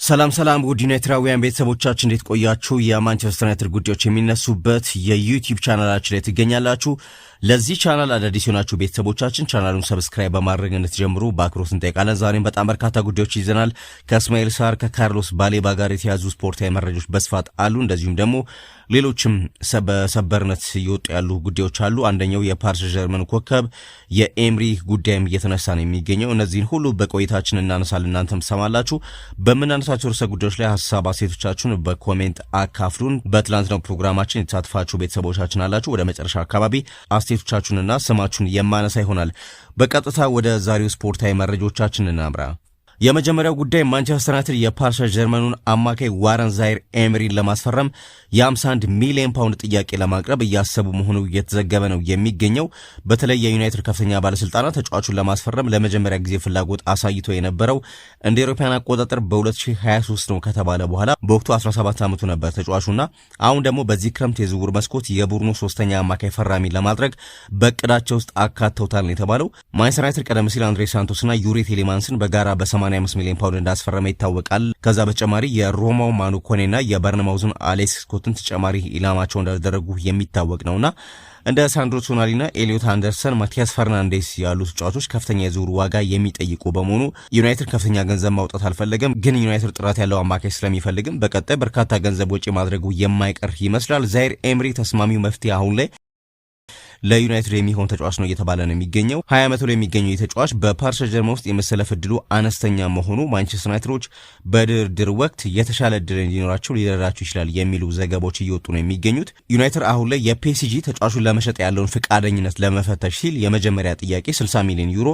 ሰላም ውድ ዩናይትዳውያን ቤተሰቦቻችን እንዴት ቆያችሁ? የማንቸስተር ዩናይትድ ጉዳዮች የሚነሱበት የዩቲዩብ ቻናላችን ላይ ትገኛላችሁ። ለዚህ ቻናል አዳዲስ የሆናችሁ ቤተሰቦቻችን ቻናሉን ሰብስክራይብ በማድረግ እንድትጀምሩ በአክብሮት እንጠይቃለን። ዛሬም በጣም በርካታ ጉዳዮች ይዘናል። ከእስማኤል ሳር ከካርሎስ ባሌባ ጋር የተያዙ ስፖርታዊ መረጃዎች በስፋት አሉ። እንደዚሁም ደግሞ ሌሎችም በሰበርነት እየወጡ ያሉ ጉዳዮች አሉ። አንደኛው የፓሪስ ጀርመን ኮከብ የኤምሪ ጉዳይም እየተነሳ ነው የሚገኘው። እነዚህን ሁሉ በቆይታችን እናነሳለን፣ እናንተም ትሰማላችሁ። በምናነሳቸው ርዕሰ ጉዳዮች ላይ ሀሳብ አስተያየቶቻችሁን በኮሜንት አካፍሉን። በትላንትናው ፕሮግራማችን የተሳተፋችሁ ቤተሰቦቻችን አላችሁ። ወደ መጨረሻ አካባቢ አስተያየቶቻችሁንና ስማችሁን የማነሳ ይሆናል። በቀጥታ ወደ ዛሬው ስፖርታዊ መረጃዎቻችን እናምራ። የመጀመሪያው ጉዳይ ማንቸስተር ዩናይትድ የፓሪስ ጀርመኑን አማካይ ዋረን ዛይር ኤምሪን ለማስፈረም የ51 ሚሊዮን ፓውንድ ጥያቄ ለማቅረብ እያሰቡ መሆኑ እየተዘገበ ነው የሚገኘው። በተለይ የዩናይትድ ከፍተኛ ባለስልጣናት ተጫዋቹን ለማስፈረም ለመጀመሪያ ጊዜ ፍላጎት አሳይቶ የነበረው እንደ አውሮፓውያን አቆጣጠር በ2023 ነው ከተባለ በኋላ በወቅቱ 17 ዓመቱ ነበር ተጫዋቹና አሁን ደግሞ በዚህ ክረምት የዝውውር መስኮት የቡድኑ ሶስተኛ አማካይ ፈራሚ ለማድረግ በእቅዳቸው ውስጥ አካተውታል ነው የተባለው። ማንቸስተር ዩናይትድ ቀደም ሲል አንድሬ ሳንቶስና ዩሪ ቴሌማንስን በጋራ በ85 ሚሊዮን ፓውንድ እንዳስፈረመ ይታወቃል። ከዛ በተጨማሪ የሮማው ማኑ ኮኔና የበርንማውዙን አሌክስ ስኮትን ተጨማሪ ኢላማቸው እንዳደረጉ የሚታወቅ ነውና እንደ ሳንድሮ ቶናሊና ኤሊዮት አንደርሰን፣ ማቲያስ ፈርናንዴስ ያሉ ተጫዋቾች ከፍተኛ የዝውውር ዋጋ የሚጠይቁ በመሆኑ ዩናይትድ ከፍተኛ ገንዘብ ማውጣት አልፈለገም። ግን ዩናይትድ ጥራት ያለው አማካይ ስለሚፈልግም በቀጣይ በርካታ ገንዘብ ወጪ ማድረጉ የማይቀር ይመስላል። ዛይር ኤምሪ ተስማሚው መፍትሄ አሁን ላይ ለዩናይትድ የሚሆን ተጫዋች ነው እየተባለ ነው የሚገኘው። 20 ዓመቱ ላይ የሚገኘው የተጫዋች በፓሪስ ጀርመን ውስጥ የመሰለፍ ዕድሉ አነስተኛ መሆኑ ማንቸስተር ዩናይትዶች በድርድር ወቅት የተሻለ ዕድል እንዲኖራቸው ሊረዳቸው ይችላል የሚሉ ዘገባዎች እየወጡ ነው የሚገኙት። ዩናይትድ አሁን ላይ የፒኤስጂ ተጫዋቹን ለመሸጥ ያለውን ፈቃደኝነት ለመፈተሽ ሲል የመጀመሪያ ጥያቄ 60 ሚሊዮን ዩሮ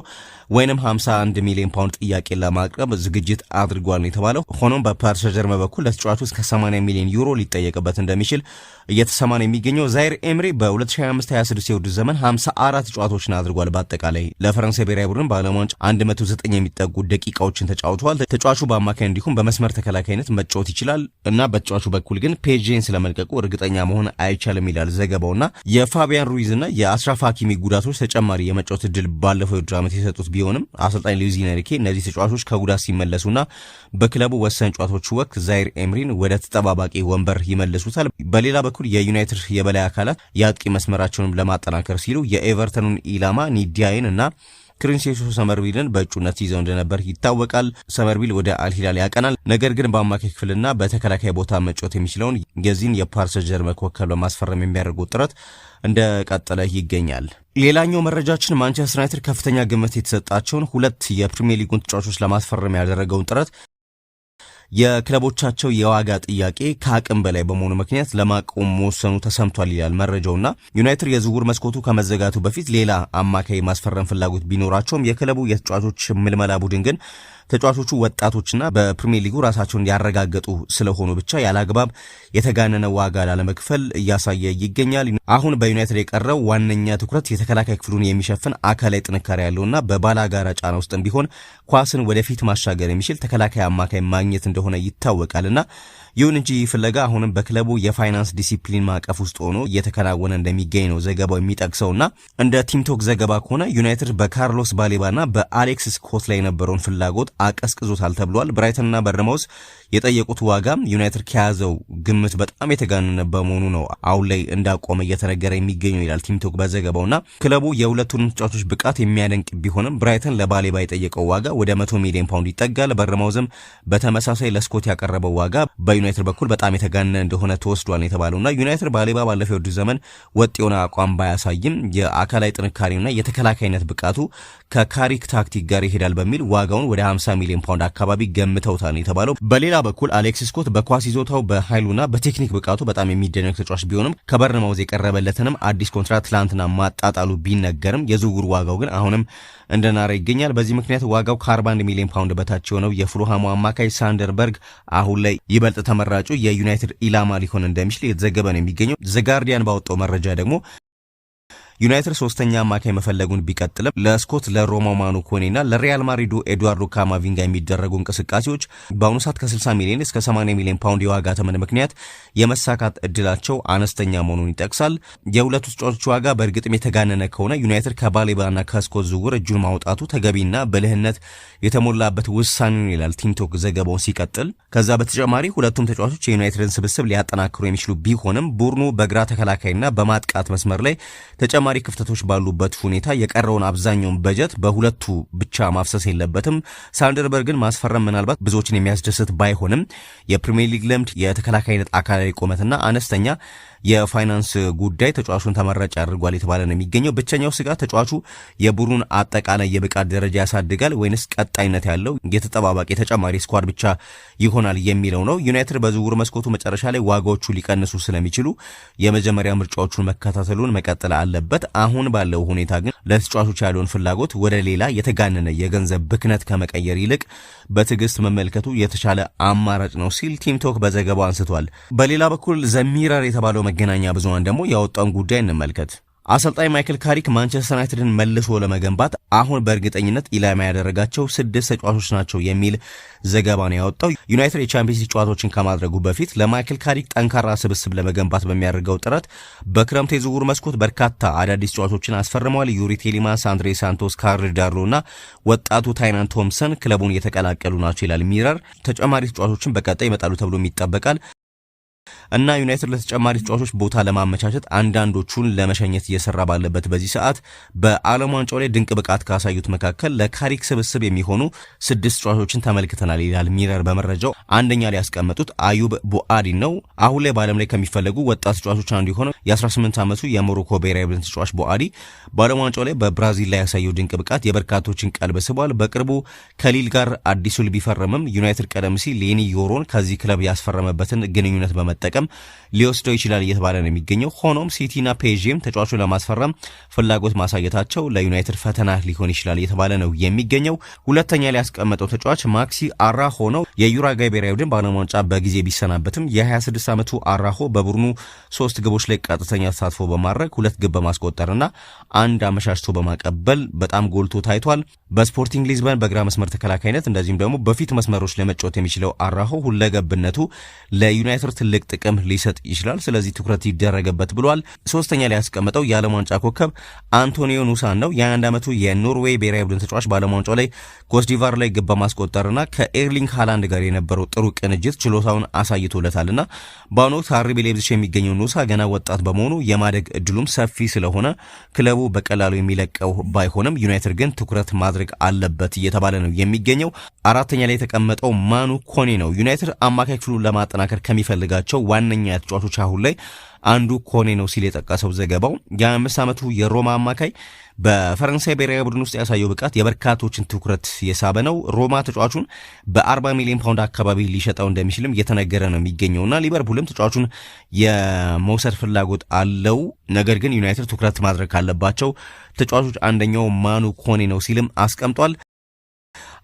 ወይንም 51 ሚሊዮን ፓውንድ ጥያቄ ለማቅረብ ዝግጅት አድርጓል ነው የተባለው። ሆኖም በፓሪስ ጀርመን በኩል ለተጫዋቹ እስከ 80 ሚሊዮን ዩሮ ሊጠየቅበት እንደሚችል እየተሰማ ነው የሚገኘው። ዛይር ኤምሪ በ2025-26 የውድድር ዘመን 54 ጨዋታዎችን አድርጓል። በአጠቃላይ ለፈረንሳይ ብሔራዊ ቡድን በዓለም ዋንጫ 109 የሚጠጉ ደቂቃዎችን ተጫውተዋል። ተጫዋቹ በአማካይ እንዲሁም በመስመር ተከላካይነት መጫወት ይችላል እና በተጫዋቹ በኩል ግን ፔጄን ስለመልቀቁ እርግጠኛ መሆን አይቻልም ይላል ዘገባውና የፋቢያን ሩይዝና የአሽራፍ ሀኪሚ ጉዳቶች ተጨማሪ የመጫወት እድል ባለፈው የውድድር ዓመት የሰጡት ቢሆንም አሰልጣኝ ሉዊስ ኤንሪኬ እነዚህ ተጫዋቾች ከጉዳት ሲመለሱና በክለቡ ወሳኝ ጨዋታዎች ወቅት ዛይር ኤምሪን ወደ ተጠባባቂ ወንበር ይመልሱታል። በሌላ በኩል የዩናይትድ የበላይ አካላት የአጥቂ መስመራቸውን ለማጠናከር ሲሉ የኤቨርተኑን ኢላማ ኒዲያይን እና ክሪንሴሶ ሰመርቪልን በእጩነት ይዘው እንደነበር ይታወቃል። ሰመርቪል ወደ አልሂላል ያቀናል። ነገር ግን በአማካይ ክፍልና በተከላካይ ቦታ መጫወት የሚችለውን የዚህን የፓሪስ ጀርመን ኮከብ ለማስፈረም የሚያደርጉት ጥረት እንደቀጠለ ይገኛል። ሌላኛው መረጃችን ማንቸስተር ዩናይትድ ከፍተኛ ግምት የተሰጣቸውን ሁለት የፕሪሚየር ሊጉን ተጫዋቾች ለማስፈረም ያደረገውን ጥረት የክለቦቻቸው የዋጋ ጥያቄ ከአቅም በላይ በመሆኑ ምክንያት ለማቆም መወሰኑ ተሰምቷል ይላል መረጃውና ዩናይትድ የዝውውር መስኮቱ ከመዘጋቱ በፊት ሌላ አማካይ ማስፈረም ፍላጎት ቢኖራቸውም የክለቡ የተጫዋቾች ምልመላ ቡድን ግን ተጫዋቾቹ ወጣቶችና በፕሪሚየር ሊጉ ራሳቸውን ያረጋገጡ ስለሆኑ ብቻ ያላግባብ የተጋነነ ዋጋ ላለመክፈል እያሳየ ይገኛል። አሁን በዩናይትድ የቀረው ዋነኛ ትኩረት የተከላካይ ክፍሉን የሚሸፍን አካላዊ ጥንካሬ ያለውና በባላጋራ ጫና ውስጥም ቢሆን ኳስን ወደፊት ማሻገር የሚችል ተከላካይ አማካይ ማግኘት እንደሆነ ይታወቃልና ይሁን እንጂ ፍለጋ አሁንም በክለቡ የፋይናንስ ዲሲፕሊን ማዕቀፍ ውስጥ ሆኖ እየተከናወነ እንደሚገኝ ነው ዘገባው የሚጠቅሰውና እንደ ቲምቶክ ዘገባ ከሆነ ዩናይትድ በካርሎስ ባሌባና በአሌክስ ስኮት ላይ የነበረውን ፍላጎት አቀዝቅዞታል ተብሏል። ብራይተንና በርንማውዝ የጠየቁት ዋጋ ዩናይትድ ከያዘው ግምት በጣም የተጋነነ በመሆኑ ነው አሁን ላይ እንዳቆመ እየተነገረ የሚገኘው ይላል ቲምቶክ በዘገባውና ክለቡ የሁለቱንም ተጫዋቾች ብቃት የሚያደንቅ ቢሆንም ብራይተን ለባሌባ የጠየቀው ዋጋ ወደ 100 ሚሊዮን ፓውንድ ይጠጋል። በርንማውዝም በተመሳሳይ ለስኮት ያቀረበው ዋጋ በዩናይትድ በኩል በጣም የተጋነነ እንደሆነ ተወስዷል የተባለውና ዩናይትድ ባሌባ ባለፈው የውድድር ዘመን ወጥ የሆነ አቋም ባያሳይም የአካላዊ ጥንካሬውና የተከላካይነት ብቃቱ ከካሪክ ታክቲክ ጋር ይሄዳል በሚል ዋጋውን ወደ 50 ሚሊዮን ፓውንድ አካባቢ ገምተውታል የተባለው። በሌላ በኩል አሌክስ ስኮት በኳስ ይዞታው በኃይሉና በቴክኒክ ብቃቱ በጣም የሚደነቅ ተጫዋች ቢሆንም ከበርንማውዝ የቀረበለትንም አዲስ ኮንትራት ትላንትና ማጣጣሉ ቢነገርም የዝውውር ዋጋው ግን አሁንም እንደናረ ይገኛል። በዚህ ምክንያት ዋጋው ከ41 ሚሊዮን ፓውንድ በታች የሆነው የፍሉሃሙ አማካይ ሳንደርበርግ አሁን ላይ ይበልጥ ተመራጩ የዩናይትድ ኢላማ ሊሆን እንደሚችል የተዘገበ ነው የሚገኘው። ዘጋርዲያን ባወጣው መረጃ ደግሞ ዩናይትድ ሶስተኛ አማካይ መፈለጉን ቢቀጥልም ለስኮት ለሮማው ማኑ ኮኔና ለሪያል ማድሪዱ ኤድዋርዶ ካማቪንጋ የሚደረጉ እንቅስቃሴዎች በአሁኑ ሰዓት ከ60 ሚሊዮን እስከ 80 ሚሊዮን ፓውንድ የዋጋ ተመን ምክንያት የመሳካት እድላቸው አነስተኛ መሆኑን ይጠቅሳል። የሁለቱ ተጫዋቾች ዋጋ በእርግጥም የተጋነነ ከሆነ ዩናይትድ ከባሌባና ከስኮት ዝውውር እጁን ማውጣቱ ተገቢና ብልህነት የተሞላበት ውሳኔ ነው ይላል ቲምቶክ ዘገባውን ሲቀጥል። ከዛ በተጨማሪ ሁለቱም ተጫዋቾች የዩናይትድን ስብስብ ሊያጠናክሩ የሚችሉ ቢሆንም ቡድኑ በግራ ተከላካይና በማጥቃት መስመር ላይ ተጨማሪ ክፍተቶች ባሉበት ሁኔታ የቀረውን አብዛኛውን በጀት በሁለቱ ብቻ ማፍሰስ የለበትም። ሳንደርበርግን ማስፈረም ምናልባት ብዙዎችን የሚያስደስት ባይሆንም የፕሪሚየር ሊግ ልምድ፣ የተከላካይነት አካላዊ ቁመትና አነስተኛ የፋይናንስ ጉዳይ ተጫዋቹን ተመራጭ ያደርጓል የተባለ ነው የሚገኘው። ብቸኛው ስጋት ተጫዋቹ የቡድኑን አጠቃላይ የብቃት ደረጃ ያሳድጋል ወይንስ ቀጣይነት ያለው የተጠባባቂ ተጨማሪ ስኳድ ብቻ ይሆናል የሚለው ነው። ዩናይትድ በዝውውር መስኮቱ መጨረሻ ላይ ዋጋዎቹ ሊቀንሱ ስለሚችሉ የመጀመሪያ ምርጫዎቹን መከታተሉን መቀጠል አለበት። አሁን ባለው ሁኔታ ግን ለተጫዋቾች ያለውን ፍላጎት ወደ ሌላ የተጋነነ የገንዘብ ብክነት ከመቀየር ይልቅ በትዕግስት መመልከቱ የተሻለ አማራጭ ነው ሲል ቲምቶክ በዘገባው አንስቷል። በሌላ በኩል ዘሚረር የተባለው መገናኛ ብዙሃን ደግሞ ያወጣውን ጉዳይ እንመልከት። አሰልጣኝ ማይክል ካሪክ ማንቸስተር ዩናይትድን መልሶ ለመገንባት አሁን በእርግጠኝነት ኢላማ ያደረጋቸው 6 ተጫዋቾች ናቸው የሚል ዘገባ ነው ያወጣው። ዩናይትድ የቻምፒየንስ ሊግ ጨዋታዎችን ከማድረጉ በፊት ለማይክል ካሪክ ጠንካራ ስብስብ ለመገንባት በሚያደርገው ጥረት በክረምት የዝውውር መስኮት በርካታ አዳዲስ ተጫዋቾችን አስፈርመዋል። ዩሪ ቴሊማንስ፣ አንድሬ ሳንቶስ፣ ካርል ዳርሎና ወጣቱ ታይናን ቶምሰን ክለቡን የተቀላቀሉ ናቸው ይላል ሚረር። ተጨማሪ ተጫዋቾችን በቀጣይ ይመጣሉ ተብሎ ይጠበቃል እና ዩናይትድ ለተጨማሪ ተጫዋቾች ቦታ ለማመቻቸት አንዳንዶቹን ለመሸኘት እየሰራ ባለበት በዚህ ሰዓት በዓለም ዋንጫው ላይ ድንቅ ብቃት ካሳዩት መካከል ለካሪክ ስብስብ የሚሆኑ 6 ተጫዋቾችን ተመልክተናል ይላል ሚረር በመረጃው። አንደኛ ላይ ያስቀመጡት አዩብ ቡአዲን ነው። አሁን ላይ በዓለም ላይ ከሚፈለጉ ወጣት ተጫዋቾች አንዱ የሆነው የ18 ዓመቱ የሞሮኮ ብሔራዊ ቡድን ተጫዋች ቡአዲ በዓለም ዋንጫው ላይ በብራዚል ላይ ያሳየው ድንቅ ብቃት የበርካቶችን ቀልብ ስቧል። በቅርቡ ከሊል ጋር አዲሱ ውል ቢፈርምም ዩናይትድ ቀደም ሲል ሌኒ ዮሮን ከዚህ ክለብ ያስፈረመበትን ግንኙነት በመጠቀም ሊወስደው ይችላል እየተባለ ነው የሚገኘው። ሆኖም ሲቲና ፔዥም ተጫዋቹን ለማስፈረም ፍላጎት ማሳየታቸው ለዩናይትድ ፈተና ሊሆን ይችላል እየተባለ ነው የሚገኘው። ሁለተኛ ላይ ያስቀመጠው ተጫዋች ማክሲ አራሆ ነው። የዩራጋይ ብሔራዊ ቡድን በዓለም ዋንጫ በጊዜ ቢሰናበትም የ26 ዓመቱ አራሆ በቡድኑ 3 ግቦች ላይ ቀጥተኛ ተሳትፎ በማድረግ 2 ግብ በማስቆጠርና 1 አመሻሽቶ በማቀበል በጣም ጎልቶ ታይቷል። በስፖርቲንግ ሊዝበን በግራ መስመር ተከላካይነት እንደዚሁም ደግሞ በፊት መስመሮች ለመጫወት የሚችለው አራሆ ሁለገብነቱ ለዩናይትድ ትልቅ ጥቅም ሊሰጥ ይችላል። ስለዚህ ትኩረት ይደረገበት ብሏል። ሶስተኛ ላይ ያስቀመጠው የዓለም ዋንጫ ኮከብ አንቶኒዮ ኑሳን ነው። የ21 ዓመቱ የኖርዌይ ብሔራዊ ቡድን ተጫዋች በዓለም ዋንጫው ላይ ኮትዲቫር ላይ ግብ በማስቆጠርና ከኤርሊንግ ሃላንድ ጋር የነበረው ጥሩ ቅንጅት ችሎታውን አሳይቶለታልና በአሁኑ ወቅት አርቢ ሌይፕዚግ የሚገኘው ኑሳ ገና ወጣት በመሆኑ የማደግ እድሉም ሰፊ ስለሆነ ክለቡ በቀላሉ የሚለቀው ባይሆንም ዩናይትድ ግን ትኩረት ማድረግ አለበት እየተባለ ነው የሚገኘው። አራተኛ ላይ የተቀመጠው ማኑ ኮኔ ነው። ዩናይትድ አማካይ ክፍሉን ለማጠናከር ከሚፈልጋቸው ዋነኛ ተጫዋቾች አሁን ላይ አንዱ ኮኔ ነው ሲል የጠቀሰው ዘገባው የ5 ዓመቱ የሮማ አማካይ በፈረንሳይ ብሔራዊ ቡድን ውስጥ ያሳየው ብቃት የበርካቶችን ትኩረት የሳበ ነው። ሮማ ተጫዋቹን በ40 ሚሊዮን ፓውንድ አካባቢ ሊሸጠው እንደሚችልም እየተነገረ ነው የሚገኘውና ሊቨርፑልም ተጫዋቹን የመውሰድ ፍላጎት አለው። ነገር ግን ዩናይትድ ትኩረት ማድረግ ካለባቸው ተጫዋቾች አንደኛው ማኑ ኮኔ ነው ሲልም አስቀምጧል።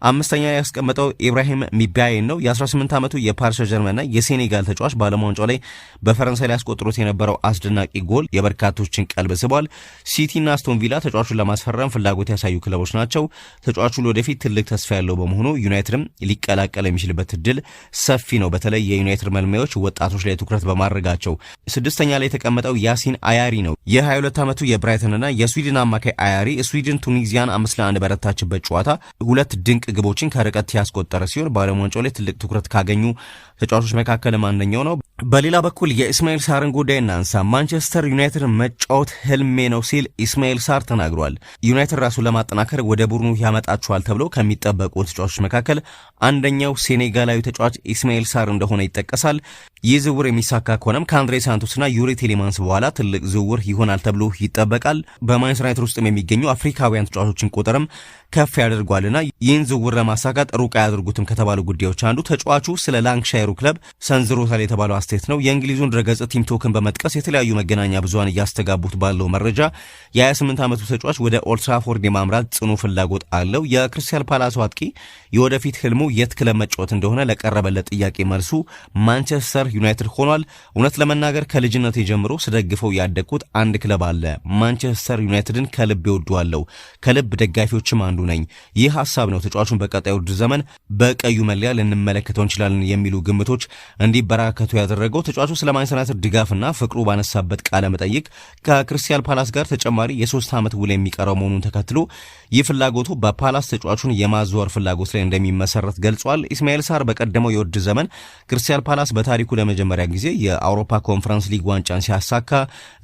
አምስተኛ ያስቀመጠው ኢብራሂም ሚባዬን ነው። የ18 ዓመቱ የፓሪስ ጀርመንና የሴኔጋል ተጫዋች በዓለም ዋንጫው ላይ በፈረንሳይ ላይ ያስቆጥሮት የነበረው አስደናቂ ጎል የበርካቶችን ቀልብ ስቧል። ሲቲና አስቶን ቪላ ተጫዋቹን ለማስፈረም ፍላጎት ያሳዩ ክለቦች ናቸው። ተጫዋቹ ወደፊት ትልቅ ተስፋ ያለው በመሆኑ ዩናይትድም ሊቀላቀል የሚችልበት እድል ሰፊ ነው። በተለይ የዩናይትድ መልማዮች ወጣቶች ላይ ትኩረት በማድረጋቸው። ስድስተኛ ላይ የተቀመጠው ያሲን አያሪ ነው። የ22 ዓመቱ የብራይተንና የስዊድን አማካይ አያሪ ስዊድን ቱኒዚያን 5-1 በረታችበት ጨዋታ 2 ድንቅ ግቦችን ከርቀት ያስቆጠረ ሲሆን በዓለም ዋንጫው ላይ ትልቅ ትኩረት ካገኙ ተጫዋቾች መካከልም አንደኛው ነው። በሌላ በኩል የኢስማኤል ሳርን ጉዳይ እናንሳ። ማንቸስተር ዩናይትድ መጫወት ህልሜ ነው ሲል ኢስማኤል ሳር ተናግሯል። ዩናይትድ ራሱን ለማጠናከር ወደ ቡድኑ ያመጣቸዋል ተብለው ከሚጠበቁ ተጫዋቾች መካከል አንደኛው ሴኔጋላዊ ተጫዋች ኢስማኤል ሳር እንደሆነ ይጠቀሳል። ይህ ዝውውር የሚሳካ ከሆነም ከአንድሬ ሳንቶስና ዩሪ ቴሌማንስ በኋላ ትልቅ ዝውውር ይሆናል ተብሎ ይጠበቃል። በማንቸስተር ዩናይትድ ውስጥም የሚገኙ አፍሪካውያን ተጫዋቾችን ቁጥርም ከፍ ያደርጓልና ይህን ዝውውር ለማሳካት ሩቅ አያደርጉትም ከተባሉ ጉዳዮች አንዱ ተጫዋቹ ስለ ላንክሻየሩ ክለብ ሰንዝሮታል የተባለው አስተያየት ነው። የእንግሊዙን ድረገጽ ቲምቶክን በመጥቀስ የተለያዩ መገናኛ ብዙሃን እያስተጋቡት ባለው መረጃ የ28 ዓመቱ ተጫዋች ወደ ኦልድ ትራፎርድ የማምራት ጽኑ ፍላጎት አለው። የክሪስታል ፓላሱ አጥቂ የወደፊት ህልሙ የት ክለብ መጫወት እንደሆነ ለቀረበለት ጥያቄ መልሱ ማንቸስተር ዩናይትድ ሆኗል። እውነት ለመናገር ከልጅነት ጀምሮ ስደግፈው ያደግኩት አንድ ክለብ አለ። ማንቸስተር ዩናይትድን ከልብ ይወደዋለሁ። ከልብ ደጋፊዎችም አንዱ ነኝ። ይህ ሐሳብ ነው ተጫዋቹን በቀጣዩ ውድድር ዘመን በቀዩ መለያ ልንመለከተው እንችላለን የሚሉ ግምቶች እንዲበራከቱ ያደረገው ተጫዋቹ ስለ ማንቸስተር ዩናይትድ ድጋፍና ፍቅሩ ባነሳበት ቃለ መጠይቅ ከክሪስታል ፓላስ ጋር ተጨማሪ የ3 ዓመት ውል የሚቀረው መሆኑን ተከትሎ ይህ ፍላጎቱ በፓላስ ተጫዋቹን የማዘዋወር ፍላጎት ላይ እንደሚመሰረት ገልጿል። ኢስማኤል ሳር በቀደመው የውድድር ዘመን ክሪስታል ፓላስ በታሪኩ ለመጀመሪያ ጊዜ የአውሮፓ ኮንፈረንስ ሊግ ዋንጫን ሲያሳካ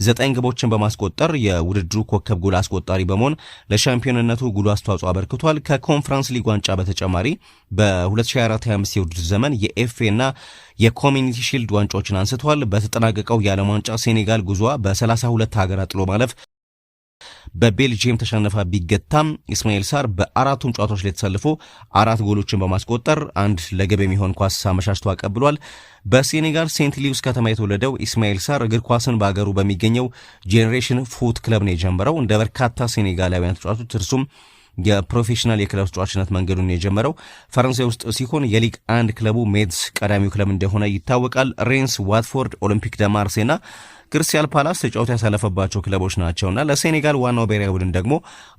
9 ግቦችን በማስቆጠር የውድድሩ ኮከብ ጎል አስቆጣሪ በመሆን ለሻምፒዮንነቱ ጉሉ አስተዋጽኦ አበርክቷል። ከኮንፈረንስ ሊግ ዋንጫ በተጨማሪ በ2024/25 የውድድር ዘመን የኤፍኤ እና የኮሚኒቲ ሺልድ ዋንጫዎችን አንስቷል። በተጠናቀቀው የዓለም ዋንጫ ሴኔጋል ጉዞዋ በ32 ሀገራት ጥሎ ማለፍ በቤልጂየም ተሸነፈ ቢገታም ኢስማኤል ሳር በአራቱም ጨዋታዎች ላይ ተሰልፎ 4 ጎሎችን በማስቆጠር አንድ ለግብ የሚሆን ኳስ አመቻችቶ አቀብሏል። በሴኔጋል ሴንት ሉዊስ ከተማ የተወለደው ኢስማኤል ሳር እግር ኳስን በአገሩ በሚገኘው ጄኔሬሽን ፉት ክለብ ነው የጀመረው። እንደ በርካታ ሴኔጋላውያን ተጫዋቾች እርሱም የፕሮፌሽናል የክለብ ተጫዋችነት መንገዱን የጀመረው ፈረንሳይ ውስጥ ሲሆን የሊግ 1 ክለቡ ሜድስ ቀዳሚው ክለብ እንደሆነ ይታወቃል። ሬንስ፣ ዋትፎርድ፣ ኦሎምፒክ ደ ማርሴይና ክሪስታል ፓላስ ተጫውቶ ያሳለፈባቸው ክለቦች ናቸውና ለሴኔጋል ዋናው ብሔራዊ ቡድን ደግሞ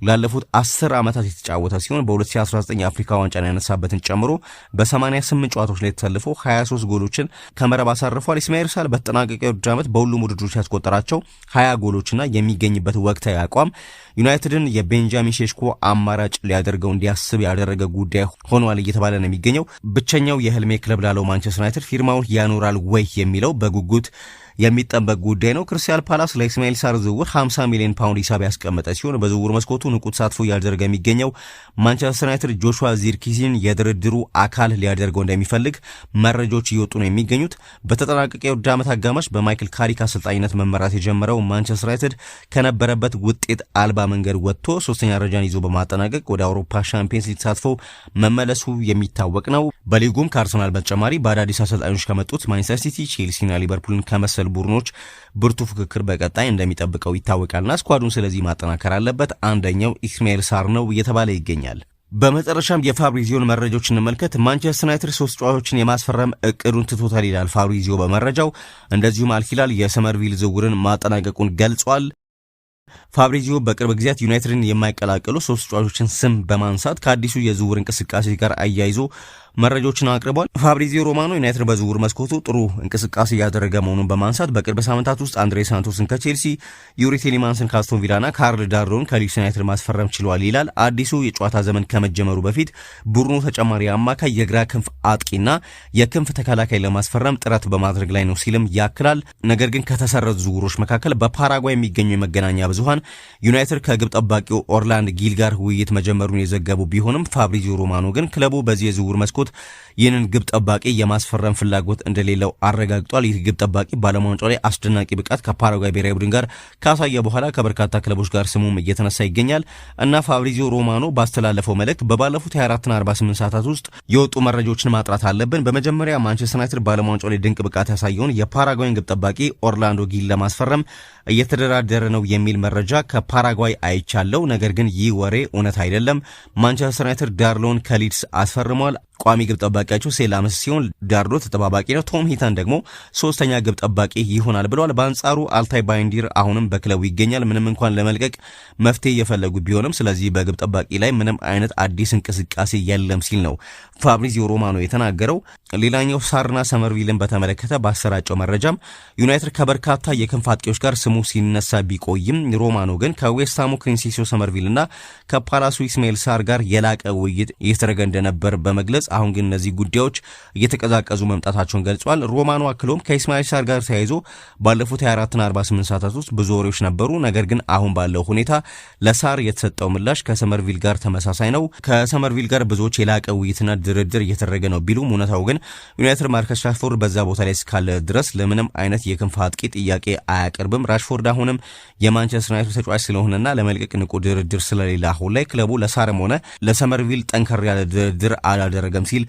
ላለፉት 10 ዓመታት የተጫወተ ሲሆን በ2019 የአፍሪካ ዋንጫን ያነሳበትን ጨምሮ በ88 ጨዋታዎች ላይ ተሰልፎ 23 ጎሎችን ከመረብ አሳርፏል። ኢስማኤል ሳር በተጠናቀቀው ውድድር ዓመት በሁሉም ውድድሮች ያስቆጠራቸው 20 ጎሎችና የሚገኝበት ወቅታዊ አቋም ዩናይትድን የቤንጃሚን ሼሽኮ አማራጭ ሊያደርገው እንዲያስብ ያደረገ ጉዳይ ሆኗል እየተባለ ነው የሚገኘው። ብቸኛው የህልሜ ክለብ ላለው ማንቸስተር ዩናይትድ ፊርማውን ያኖራል ወይ የሚለው በጉጉት የሚጠበቅ ጉዳይ ነው። ክሪስታል ፓላስ ለኢስማኤል ሳር ዝውውር 50 ሚሊዮን ፓውንድ ሂሳብ ያስቀመጠ ሲሆን በዝውውር መስኮቱ ንቁ ተሳትፎ እያደረገ የሚገኘው ማንቸስተር ዩናይትድ ጆሹዋ ዚርክዚን የድርድሩ አካል ሊያደርገው እንደሚፈልግ መረጃዎች እየወጡ ነው የሚገኙት። በተጠናቀቀ የውድድር ዓመት አጋማሽ በማይክል ካሪክ አሰልጣኝነት መመራት የጀመረው ማንቸስተር ዩናይትድ ከነበረበት ውጤት አልባ መንገድ ወጥቶ 3ኛ ደረጃን ይዞ በማጠናቀቅ ወደ አውሮፓ ሻምፒየንስ ሊግ ተሳትፎ መመለሱ የሚታወቅ ነው። በሊጉም ከአርሰናል በተጨማሪ በአዳዲስ አሰልጣኞች ከመጡት ማንቸስተር ሲቲ፣ ቼልሲና ሊቨርፑልን ከመሰሉ ቡድኖች ብርቱ ፍክክር በቀጣይ እንደሚጠብቀው ይታወቃልና ስኳዱን ስለዚህ ማጠናከር አለበት። አንደኛው ኢስማኤል ሳር ነው እየተባለ ይገኛል። በመጨረሻም የፋብሪዚዮን መረጃዎች እንመልከት። ማንቸስተር ዩናይትድ 3 ተጫዋቾችን የማስፈረም እቅዱን ትቶታል ይላል ፋብሪዚዮ በመረጃው። እንደዚሁም አልሂላል የሰመርቪል ዝውውርን ማጠናቀቁን ገልጿል። ፋብሪዚዮ በቅርብ ጊዜያት ዩናይትድን የማይቀላቀሉ 3 ተጫዋቾችን ስም በማንሳት ከአዲሱ የዝውውር እንቅስቃሴ ጋር አያይዞ መረጃዎችን አቅርቧል። ፋብሪዚዮ ሮማኖ ዩናይትድ በዝውውር መስኮቱ ጥሩ እንቅስቃሴ እያደረገ መሆኑን በማንሳት በቅርብ ሳምንታት ውስጥ አንድሬ ሳንቶስን ከቼልሲ፣ ዩሪ ቴሊማንስን ከአስቶን ቪላና ካርል ዳሮን ከሊድስ ዩናይትድ ማስፈረም ችሏል ይላል። አዲሱ የጨዋታ ዘመን ከመጀመሩ በፊት ቡድኑ ተጨማሪ አማካይ፣ የግራ ክንፍ አጥቂና የክንፍ ተከላካይ ለማስፈረም ጥረት በማድረግ ላይ ነው ሲልም ያክላል። ነገር ግን ከተሰረዙ ዝውውሮች መካከል በፓራጓይ የሚገኙ የመገናኛ ብዙሃን ዩናይትድ ከግብ ጠባቂው ኦርላንድ ጊል ጋር ውይይት መጀመሩን የዘገቡ ቢሆንም ፋብሪዚዮ ሮማኖ ግን ክለቡ በዚህ የዝውውር መስኮት ይህንን ግብ ጠባቂ የማስፈረም ፍላጎት እንደሌለው አረጋግጧል። ይህ ግብ ጠባቂ በዓለም ዋንጫው ላይ አስደናቂ ብቃት ከፓራጓይ ብሔራዊ ቡድን ጋር ካሳየ በኋላ ከበርካታ ክለቦች ጋር ስሙም እየተነሳ ይገኛል እና ፋብሪዚዮ ሮማኖ ባስተላለፈው መልእክት በባለፉት 24ና 48 ሰዓታት ውስጥ የወጡ መረጃዎችን ማጥራት አለብን። በመጀመሪያ ማንቸስተር ዩናይትድ በዓለም ዋንጫው ላይ ድንቅ ብቃት ያሳየውን የፓራጓይን ግብ ጠባቂ ኦርላንዶ ጊል ለማስፈረም እየተደራደረ ነው የሚል መረጃ ከፓራጓይ አይቻለው። ነገር ግን ይህ ወሬ እውነት አይደለም። ማንቸስተር ዩናይትድ ዳርሎን ከሊድስ አስፈርሟል። ቋሚ ግብ ጠባቂያቸው ሴላምስ ሲሆን ዳርሎ ተጠባባቂ ነው። ቶም ሂተን ደግሞ 3ኛ ግብ ጠባቂ ይሆናል ብለዋል። በአንጻሩ አልታይ ባይንዲር አሁንም በክለቡ ይገኛል፣ ምንም እንኳን ለመልቀቅ መፍትሄ እየፈለጉ ቢሆንም። ስለዚህ በግብ ጠባቂ ላይ ምንም አይነት አዲስ እንቅስቃሴ የለም ሲል ነው ፋብሪዚዮ ሮማኖ የተናገረው። ሌላኛው ሳርና ሰመርቪልን በተመለከተ ባሰራጨው መረጃም ዩናይትድ ከበርካታ የክንፍ አጥቂዎች ጋር ስሙ ሲነሳ ቢቆይም ሮማኖ ግን ከዌስትሃሙ ክሪንሲሲዮ ሰመርቪልና ከፓላሱ ኢስማኤል ሳር ጋር የላቀ ውይይት እየተደረገ እንደነበር በመግለጽ አሁን ግን እነዚህ ጉዳዮች እየተቀዛቀዙ መምጣታቸውን ገልጿል። ሮማኖ አክሎም ከኢስማኤል ሳር ጋር ተያይዞ ባለፉት 24ና 48 ሰዓታት ውስጥ ብዙ ወሬዎች ነበሩ። ነገር ግን አሁን ባለው ሁኔታ ለሳር የተሰጠው ምላሽ ከሰመርቪል ጋር ተመሳሳይ ነው። ከሰመርቪል ጋር ብዙዎች የላቀ ውይይትና ድርድር እየተደረገ ነው ቢሉም እውነታው ግን ዩናይትድ ማርከስ ራሽፎርድ በዛ ቦታ ላይ እስካለ ድረስ ለምንም አይነት የክንፍ አጥቂ ጥያቄ አያቀርብም። ራሽፎርድ አሁንም የማንቸስተር ዩናይትድ ተጫዋች ስለሆነና ለመልቀቅ ንቁ ድርድር ስለሌለ አሁን ላይ ክለቡ ለሳርም ሆነ ለሰመርቪል ጠንከር ያለ ድርድር አላደረገም ሲል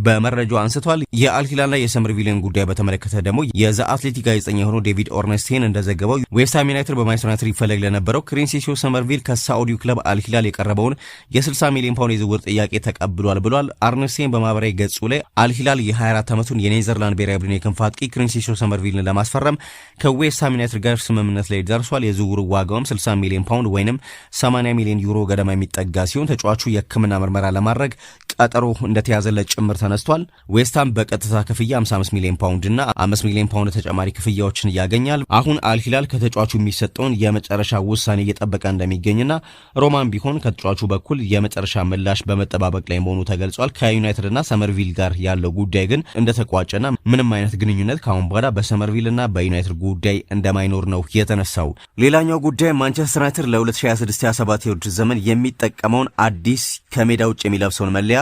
በመረጃው አንስቷል። የአልሂላልና የሰመርቪልን ጉዳይ በተመለከተ ደግሞ የዘ አትሌቲክ ጋዜጠኛ የሆነው ዴቪድ ኦርነስቴን እንደዘገበው ዌስትሃም ዩናይትድ በማንቸስተር ዩናይትድ ይፈለግ ለነበረው ክሪንሲሲዮ ሰመርቪል ከሳዑዲው ክለብ አልሂላል የቀረበውን የ60 ሚሊዮን ፓውንድ የዝውውር ጥያቄ ተቀብሏል ብሏል። ኦርነስቴን በማህበራዊ ገጹ ላይ አልሂላል የ24 ዓመቱን የኔዘርላንድ ብሔራዊ ቡድን የክንፍ አጥቂ ክሪንሲሲዮ ሰመርቪልን ለማስፈረም ከዌስትሃም ዩናይትድ ጋር ስምምነት ላይ ደርሷል። የዝውውሩ ዋጋውም 60 ሚሊዮን ፓውንድ ወይንም 80 ሚሊዮን ዩሮ ገደማ የሚጠጋ ሲሆን ተጫዋቹ የሕክምና ምርመራ ለማድረግ ቀጠሮ እንደተያዘለት ጭምር ተነስቷል። ዌስትሃም በቀጥታ ክፍያ 55 ሚሊዮን ፓውንድ እና 5 ሚሊዮን ፓውንድ ተጨማሪ ክፍያዎችን ያገኛል። አሁን አልሂላል ከተጫዋቹ የሚሰጠውን የመጨረሻ ውሳኔ እየጠበቀ እንደሚገኝና ሮማን ቢሆን ከተጫዋቹ በኩል የመጨረሻ ምላሽ በመጠባበቅ ላይ መሆኑ ተገልጿል። ከዩናይትድና ሰመርቪል ጋር ያለው ጉዳይ ግን እንደተቋጨና ምንም አይነት ግንኙነት ካሁን በኋላ በሰመርቪልና በዩናይትድ ጉዳይ እንደማይኖር ነው የተነሳው። ሌላኛው ጉዳይ ማንቸስተር ዩናይትድ ለ2026/27 የውድድር ዘመን የሚጠቀመውን አዲስ ከሜዳ ውጭ የሚለብሰውን መለያ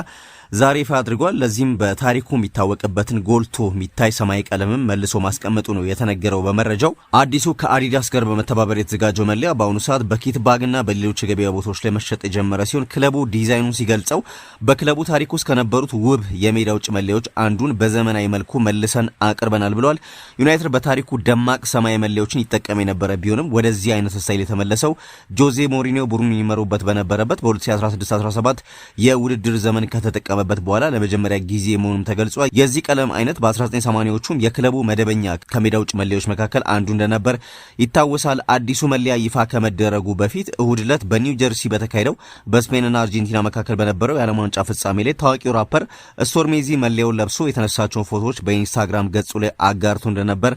ዛሬ ይፋ አድርጓል። ለዚህም በታሪኩ የሚታወቅበትን ጎልቶ የሚታይ ሰማያዊ ቀለምም መልሶ ማስቀመጡ ነው የተነገረው። በመረጃው አዲሱ ከአዲዳስ ጋር በመተባበር የተዘጋጀው መለያ በአሁኑ ሰዓት በኪት ባግና በሌሎች የገበያ ቦታዎች ላይ መሸጥ የጀመረ ሲሆን ክለቡ ዲዛይኑን ሲገልጸው በክለቡ ታሪክ ውስጥ ከነበሩት ውብ የሜዳ ውጭ መለያዎች አንዱን በዘመናዊ መልኩ መልሰን አቅርበናል ብለዋል። ዩናይትድ በታሪኩ ደማቅ ሰማያዊ መለያዎችን ይጠቀም የነበረ ቢሆንም ወደዚህ አይነት ስታይል የተመለሰው ጆዜ ሞሪኒዮ ቡድኑን ይመሩበት በነበረበት በ2016/17 የውድድር ዘመን ከተጠቀመ በኋላ ለመጀመሪያ ጊዜ መሆኑም ተገልጿል። የዚህ ቀለም አይነት በ1980ዎቹም የክለቡ መደበኛ ከሜዳ ውጭ መለያዎች መካከል አንዱ እንደነበር ይታወሳል። አዲሱ መለያ ይፋ ከመደረጉ በፊት እሁድ ዕለት በኒው ጀርሲ በተካሄደው በስፔንና አርጀንቲና መካከል በነበረው የዓለም ዋንጫ ፍጻሜ ላይ ታዋቂው ራፐር ስቶርሜዚ መለያውን ለብሶ የተነሳቸውን ፎቶዎች በኢንስታግራም ገጹ ላይ አጋርቶ እንደነበር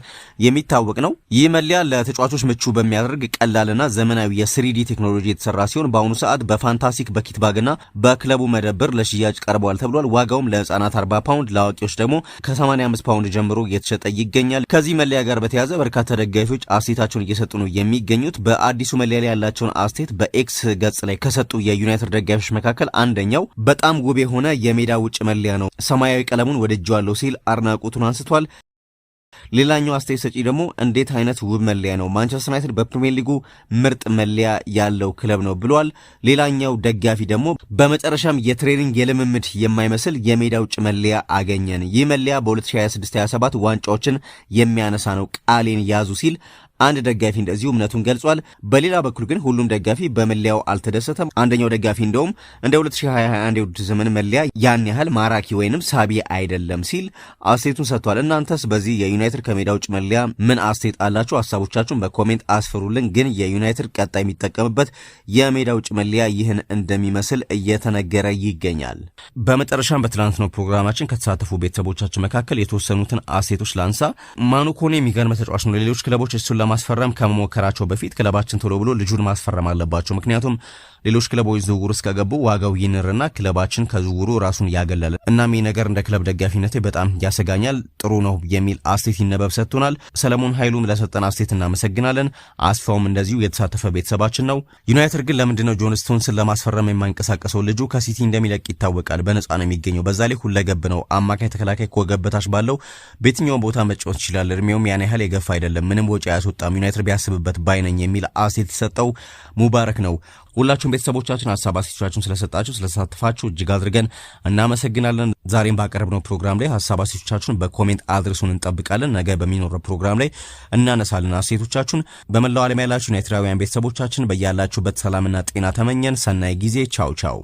የሚታወቅ ነው። ይህ መለያ ለተጫዋቾች ምቹ በሚያደርግ ቀላልና ዘመናዊ የ3D ቴክኖሎጂ የተሰራ ሲሆን በአሁኑ ሰዓት በፋንታስቲክ በኪትባግና በክለቡ መደብር ለሽያጭ ቀርቧል ተብሏል። ዋጋውም ለህፃናት 40 ፓውንድ ለአዋቂዎች ደግሞ ከ85 ፓውንድ ጀምሮ እየተሸጠ ይገኛል። ከዚህ መለያ ጋር በተያያዘ በርካታ ደጋፊዎች አስተያየታቸውን እየሰጡ ነው የሚገኙት። በአዲሱ መለያ ላይ ያላቸውን አስተያየት በኤክስ ገጽ ላይ ከሰጡ የዩናይትድ ደጋፊዎች መካከል አንደኛው በጣም ውብ የሆነ የሜዳ ውጭ መለያ ነው፣ ሰማያዊ ቀለሙን ወድጄዋለሁ ሲል አድናቆቱን አንስቷል። ሌላኛው አስተያየት ሰጪ ደግሞ እንዴት አይነት ውብ መለያ ነው፣ ማንቸስተር ዩናይትድ በፕሪሚየር ሊጉ ምርጥ መለያ ያለው ክለብ ነው ብሏል። ሌላኛው ደጋፊ ደግሞ በመጨረሻም የትሬኒንግ የልምምድ የማይመስል የሜዳ ውጭ መለያ አገኘን፣ ይህ መለያ በ2026/27 ዋንጫዎችን የሚያነሳ ነው፣ ቃሌን ያዙ ሲል አንድ ደጋፊ እንደዚሁ እምነቱን ገልጿል። በሌላ በኩል ግን ሁሉም ደጋፊ በመለያው አልተደሰተም። አንደኛው ደጋፊ እንደውም እንደ 2021 የውድድር ዘመን መለያ ያን ያህል ማራኪ ወይንም ሳቢ አይደለም ሲል አስተያየቱን ሰጥቷል። እናንተስ በዚህ የዩናይትድ ከሜዳ ውጭ መለያ ምን አስተያየት አላችሁ? ሀሳቦቻችሁን በኮሜንት አስፍሩልን። ግን የዩናይትድ ቀጣይ የሚጠቀምበት የሜዳ ውጭ መለያ ይህን እንደሚመስል እየተነገረ ይገኛል። በመጨረሻም በትናንትናው ፕሮግራማችን ከተሳተፉ ቤተሰቦቻችን መካከል የተወሰኑትን አስተያየቶች ላንሳ። ማኑኮኔ የሚገርም ተጫዋች ነው። ሌሎች ክለቦች እሱን ለማስፈረም ከመሞከራቸው በፊት ክለባችን ቶሎ ብሎ ልጁን ማስፈረም አለባቸው። ምክንያቱም ሌሎች ክለቦች ዝውውር ውስጥ ከገቡ ዋጋው ይንርና ክለባችን ከዝውውሩ ራሱን ያገላል። እናም ይህ ነገር እንደ ክለብ ደጋፊነቴ በጣም ያሰጋኛል። ጥሩ ነው የሚል አስተያየት ይነበብ ሰጥቶናል። ሰለሞን ኃይሉም ለሰጠን አስተያየት እናመሰግናለን። አስፋውም እንደዚሁ የተሳተፈ ቤተሰባችን ነው። ዩናይትድ ግን ለምንድነው ጆን ስቶንስን ለማስፈረም የማይንቀሳቀሰው? ልጁ ከሲቲ እንደሚለቅ ይታወቃል። በነፃ ነው የሚገኘው። በዛ ላይ ሁለገብ ነው። አማካይ ተከላካይ ከወገብ በታች ባለው በየትኛውም ቦታ መጫወት ይችላል። እድሜውም ያን ያህል የገፋ አይደለም። ምንም ወጪ አያስወጣም። ዩናይትድ ቢያስብበት ባይነኝ የሚል አስተያየት የሰጠው ሙባረክ ነው። ሁላችሁም ቤተሰቦቻችን ሀሳብ አስተያየቶቻችሁን ስለሰጣችሁ ስለተሳተፋችሁ እጅግ አድርገን እናመሰግናለን። ዛሬም ባቀረብነው ፕሮግራም ላይ ሀሳብ አስተያየቶቻችሁን በኮሜንት አድርሱን እንጠብቃለን። ነገ በሚኖረው ፕሮግራም ላይ እናነሳለን አስተያየቶቻችሁን። በመላው ዓለም ያላችሁ ዩናይትዳውያን ቤተሰቦቻችን በያላችሁበት ሰላምና ጤና ተመኘን። ሰናይ ጊዜ። ቻው ቻው።